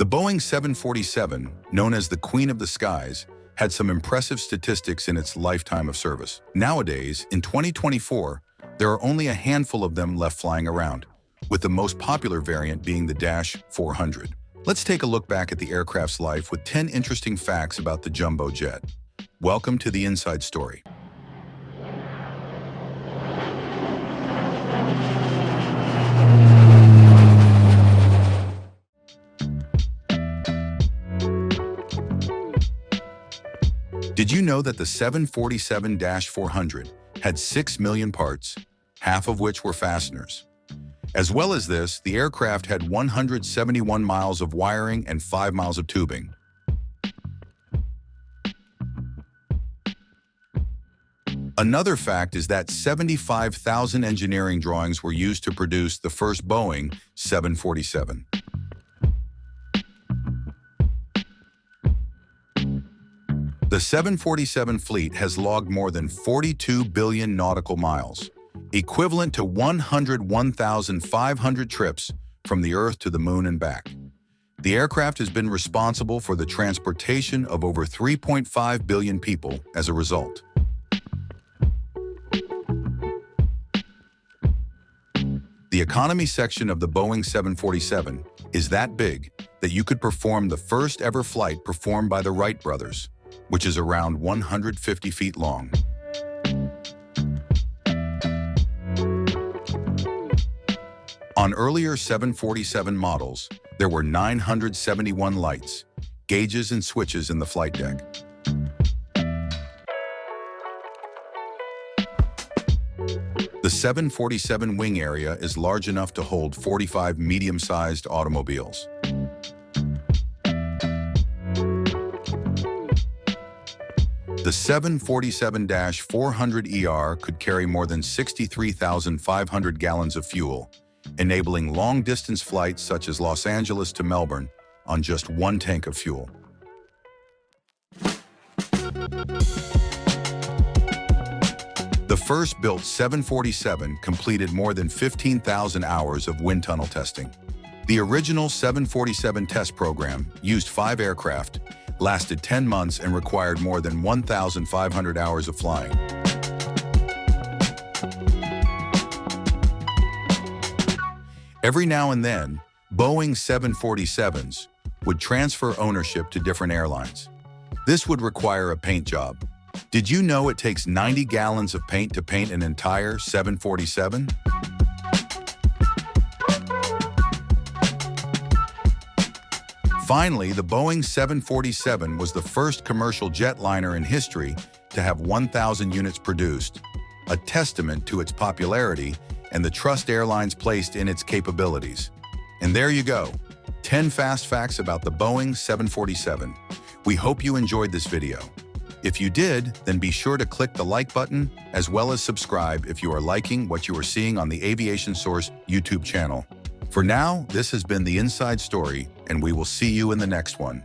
The Boeing 747, known as the Queen of the Skies, had some impressive statistics in its lifetime of service. Nowadays, in 2024, there are only a handful of them left flying around, with the most popular variant being the Dash 400. Let's take a look back at the aircraft's life with 10 interesting facts about the jumbo jet. Welcome to the Inside Story. Did you know that the 747-400 had 6 million parts, half of which were fasteners? As well as this, the aircraft had 171 miles of wiring and 5 miles of tubing. Another fact is that 75,000 engineering drawings were used to produce the first Boeing 747. The 747 fleet has logged more than 42 billion nautical miles, equivalent to 101,500 trips from the Earth to the Moon and back. The aircraft has been responsible for the transportation of over 3.5 billion people as a result. The economy section of the Boeing 747 is that big that you could perform the first ever flight performed by the Wright brothers, which is around 150 feet long. On earlier 747 models, there were 971 lights, gauges, and switches in the flight deck. The 747 wing area is large enough to hold 45 medium-sized automobiles. The 747-400ER could carry more than 63,500 gallons of fuel, enabling long-distance flights such as Los Angeles to Melbourne on just one tank of fuel. The first built 747 completed more than 15,000 hours of wind tunnel testing. The original 747 test program used 5 aircraft, lasted 10 months, and required more than 1,500 hours of flying. Every now and then, Boeing 747s would transfer ownership to different airlines. This would require a paint job. Did you know it takes 90 gallons of paint to paint an entire 747? Finally, the Boeing 747 was the first commercial jetliner in history to have 1,000 units produced, a testament to its popularity and the trust airlines placed in its capabilities. And there you go, 10 fast facts about the Boeing 747. We hope you enjoyed this video. If you did, then be sure to click the like button as well as subscribe if you are liking what you are seeing on the Aviation Source YouTube channel. For now, this has been the Inside Story, and we will see you in the next one.